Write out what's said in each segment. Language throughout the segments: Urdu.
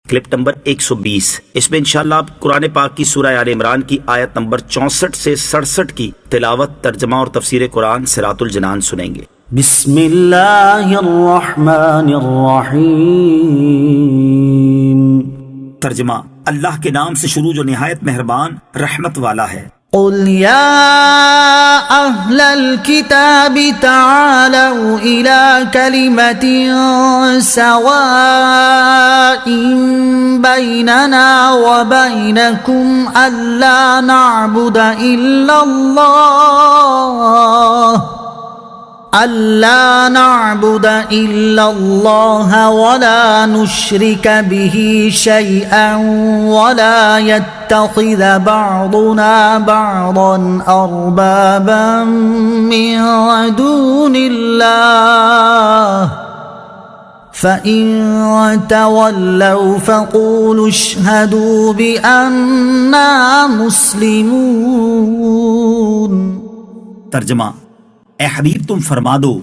Clip number 120۔ اس میں انشاءاللہ آپ قرآن پاک کی سورہ آل عمران کی آیت نمبر 64 سے 67 کی تلاوت، ترجمہ اور تفسیر قرآن صراط الجنان سنیں گے۔ بسم اللہ الرحمن الرحیم۔ ترجمہ: اللہ کے نام سے شروع جو نہایت مہربان رحمت والا ہے۔ قل یا اہل الکتاب تعالوا الى کلمة سواء بیننا وبینکم الا نعبد الا اللہ ولا نشرک به شیئا ولا يتخذ بعضنا بعضا اربابا من دون اللہ فَإِن تَوَلَّوْا فَقُولُوا اشْهَدُوا بِأَنَّا مُسْلِمُونَ۔ ترجمہ: اے حبیب تم فرما دو،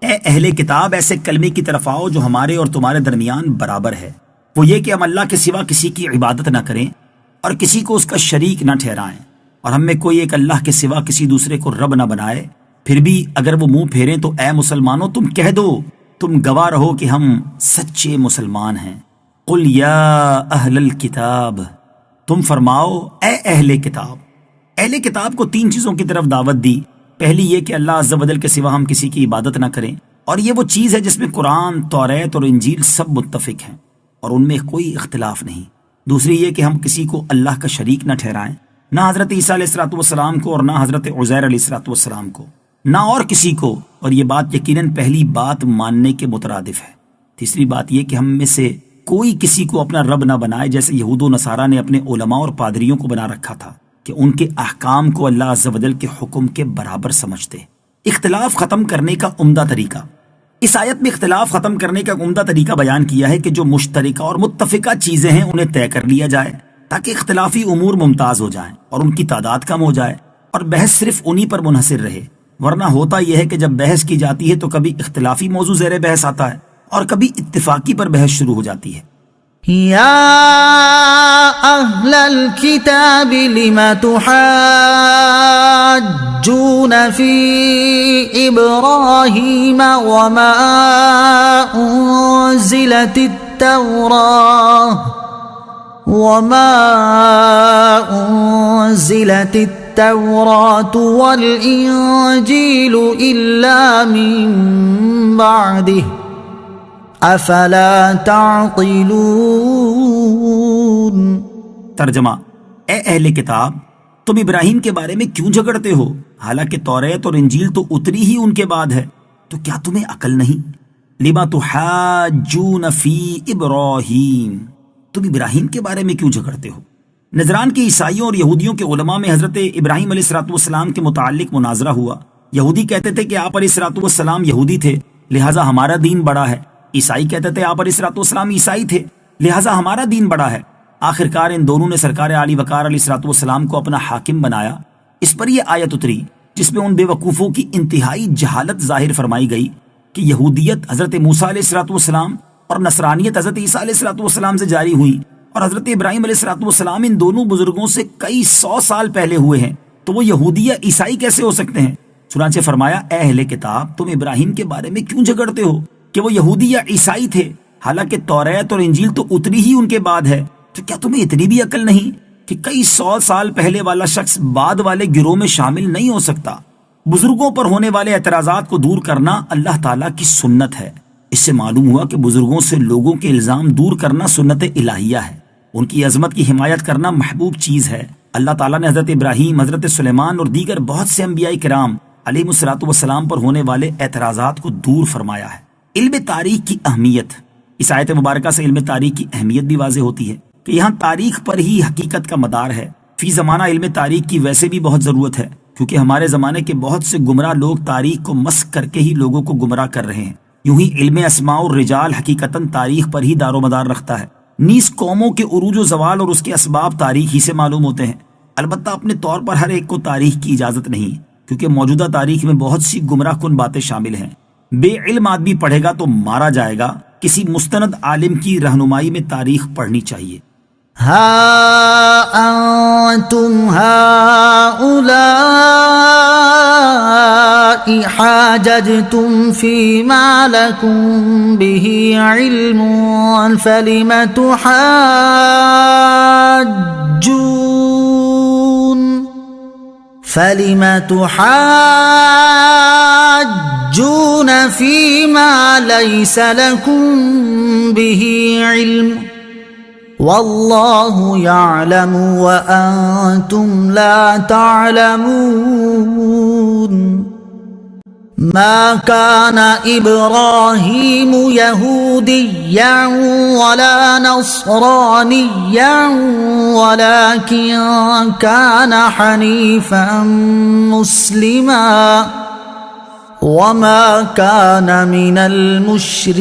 اے اہل کتاب ایسے کلمے کی طرف آؤ جو ہمارے اور تمہارے درمیان برابر ہے، وہ یہ کہ ہم اللہ کے سوا کسی کی عبادت نہ کریں اور کسی کو اس کا شریک نہ ٹھہرائیں، اور ہم میں کوئی ایک اللہ کے سوا کسی دوسرے کو رب نہ بنائے۔ پھر بھی اگر وہ منہ پھیریں تو اے مسلمانوں تم کہہ دو، تم گواہ رہو کہ ہم سچے مسلمان ہیں۔ قل یا اہل الکتاب، تم فرماؤ اے اہل کتاب۔ اہل کتاب کو 3 چیزوں کی طرف دعوت دی۔ پہلی یہ کہ اللہ عز و جل کے سوا ہم کسی کی عبادت نہ کریں، اور یہ وہ چیز ہے جس میں قرآن، توریت اور انجیل سب متفق ہیں اور ان میں کوئی اختلاف نہیں۔ دوسری یہ کہ ہم کسی کو اللہ کا شریک نہ ٹھہرائیں، نہ حضرت عیسیٰ علیہ السلام کو اور نہ حضرت عزیر علیہ السلام کو، نہ اور کسی کو، اور یہ بات یقیناً پہلی بات ماننے کے مترادف ہے۔ تیسری بات یہ کہ ہم میں سے کوئی کسی کو اپنا رب نہ بنائے، جیسے یہود و نصارہ نے اپنے علماء اور پادریوں کو بنا رکھا تھا کہ ان کے احکام کو اللہ عز و جل کے حکم کے برابر سمجھتے۔ اختلاف ختم کرنے کا عمدہ طریقہ۔ اس آیت میں اختلاف ختم کرنے کا عمدہ طریقہ بیان کیا ہے کہ جو مشترکہ اور متفقہ چیزیں ہیں انہیں طے کر لیا جائے تاکہ اختلافی امور ممتاز ہو جائیں اور ان کی تعداد کم ہو جائے اور بحث صرف انہی پر منحصر رہے، ورنہ ہوتا یہ ہے کہ جب بحث کی جاتی ہے تو کبھی اختلافی موضوع زیر بحث آتا ہے اور کبھی اتفاقی پر بحث شروع ہو جاتی ہے۔ یا اہل الکتاب لم تحاجون فی ابراہیم وما انزلت التوراة والانجیل الا من بعده افلا تعقلون۔ ترجمہ: اے اہل کتاب تم ابراہیم کے بارے میں کیوں جھگڑتے ہو، حالانکہ توریت اور انجیل تو اتری ہی ان کے بعد ہے، تو کیا تمہیں عقل نہیں؟ لما تحاجون فی ابراہیم، تم ابراہیم کے بارے میں کیوں جھگڑتے ہو؟ نجران کے عیسائیوں اور یہودیوں کے علماء میں حضرت ابراہیم علیہ السلام کے متعلق مناظرہ ہوا۔ یہودی کہتے تھے کہ آپ علیہ السلام یہودی تھے لہٰذا ہمارا دین بڑا ہے، عیسائی کہتے تھے آپ علیہ السلام عیسائی تھے لہٰذا ہمارا دین بڑا ہے۔ آخرکار ان دونوں نے سرکار علی وقار علیہ السلام کو اپنا حاکم بنایا۔ اس پر یہ آیت اتری جس میں ان بے وقوفوں کی انتہائی جہالت ظاہر فرمائی گئی کہ یہودیت حضرت موسیٰ علیہ السلام اور نصرانیت حضرت عیسیٰ علیہ السلام سے جاری ہوئی، اور حضرت ابراہیم علیہ السلام ان دونوں بزرگوں سے کئی 100 سال پہلے ہوئے ہیں، تو وہ یہودی یا عیسائی کیسے ہو سکتے ہیں؟ چنانچہ فرمایا اے اہل کتاب تم ابراہیم کے بارے میں کیوں جھگڑتے ہو کہ وہ یہودی یا عیسائی تھے، حالانکہ توریت اور انجیل تو اتری ہی ان کے بعد ہے، تو کیا تمہیں اتنی بھی عقل نہیں کہ کئی 100 سال پہلے والا شخص بعد والے گروہ میں شامل نہیں ہو سکتا؟ بزرگوں پر ہونے والے اعتراضات کو دور کرنا اللہ تعالیٰ کی سنت ہے۔ اس سے معلوم ہوا کہ بزرگوں سے لوگوں کے الزام دور کرنا سنت الہیہ ہے، ان کی عظمت کی حمایت کرنا محبوب چیز ہے۔ اللہ تعالیٰ نے حضرت ابراہیم، حضرت سلیمان اور دیگر بہت سے انبیاء کرام علیہ السلام پر ہونے والے اعتراضات کو دور فرمایا ہے۔ علم تاریخ کی اہمیت۔ اس آیت مبارکہ سے علم تاریخ کی اہمیت بھی واضح ہوتی ہے کہ یہاں تاریخ پر ہی حقیقت کا مدار ہے۔ فی زمانہ علم تاریخ کی ویسے بھی بہت ضرورت ہے، کیونکہ ہمارے زمانے کے بہت سے گمراہ لوگ تاریخ کو مسخ کر کے ہی لوگوں کو گمراہ کر رہے ہیں۔ یوں ہی علم اسماء الرجال حقیقتاً تاریخ پر ہی دار و مدار رکھتا ہے۔ نیز قوموں کے عروج و زوال اور اس کے اسباب تاریخ ہی سے معلوم ہوتے ہیں۔ البتہ اپنے طور پر ہر ایک کو تاریخ کی اجازت نہیں، کیونکہ موجودہ تاریخ میں بہت سی گمراہ کن باتیں شامل ہیں۔ بے علم آدمی پڑھے گا تو مارا جائے گا. کسی مستند عالم کی رہنمائی میں تاریخ پڑھنی چاہیے. ها أنتم هؤلاء حاججتم فيما لكم به علم فلم تحاجون فيما ليس لكم به علم واللہ یعلم وانتم لا تعلمون. ما كان ابراہیم یہودیا ولا نصرانیا ولكن كان حنیفا مسلما وما كان من المشرکین.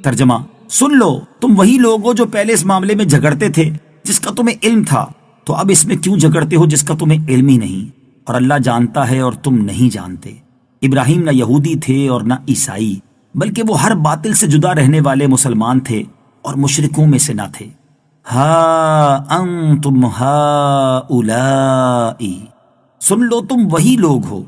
ترجمہ: سن لو، تم وہی لوگ ہو جو پہلے اس معاملے میں جھگڑتے تھے جس کا تمہیں علم تھا، تو اب اس میں کیوں جھگڑتے ہو جس کا تمہیں علم ہی نہیں؟ اور اللہ جانتا ہے اور تم نہیں جانتے. ابراہیم نہ یہودی تھے اور نہ عیسائی، بلکہ وہ ہر باطل سے جدا رہنے والے مسلمان تھے اور مشرکوں میں سے نہ تھے. ہا انتم ہؤلاء، سن لو تم وہی لوگ ہو.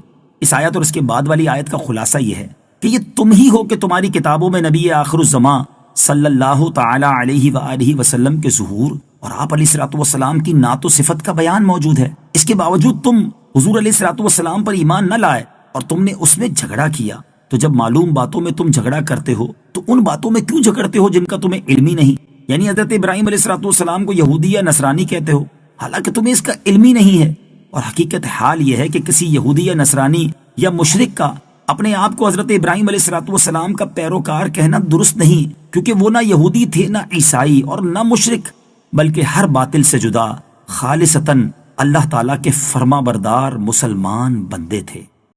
اس آیت اور اس کے بعد والی آیت کا خلاصہ یہ ہے کہ یہ تم ہی ہو کہ تمہاری کتابوں میں نبی آخر الزماں صلی اللہ تعالی علیہ وآلہ وسلم کے ظہور اور آپ علیہ الصلوۃ والسلام کی نعت و صفت کا بیان موجود ہے. اس کے باوجود تم حضور علیہ الصلوۃ والسلام پر ایمان نہ لائے اور تم نے اس میں جھگڑا کیا. تو جب معلوم باتوں میں تم جھگڑا کرتے ہو تو ان باتوں میں کیوں جھگڑتے ہو جن کا تمہیں علم ہی نہیں؟ یعنی حضرت ابراہیم علیہ الصلوۃ والسلام کو یہودی یا نصرانی کہتے ہو حالانکہ تمہیں اس کا علم ہی نہیں ہے. اور حقیقت حال یہ ہے کہ کسی یہودی یا نصرانی یا مشرک کا اپنے آپ کو حضرت ابراہیم علیہ الصلوۃ والسلام کا پیروکار کہنا درست نہیں، کیونکہ وہ نہ یہودی تھے، نہ عیسائی اور نہ مشرک، بلکہ ہر باطل سے جدا خالصتاً اللہ تعالیٰ کے فرما بردار مسلمان بندے تھے.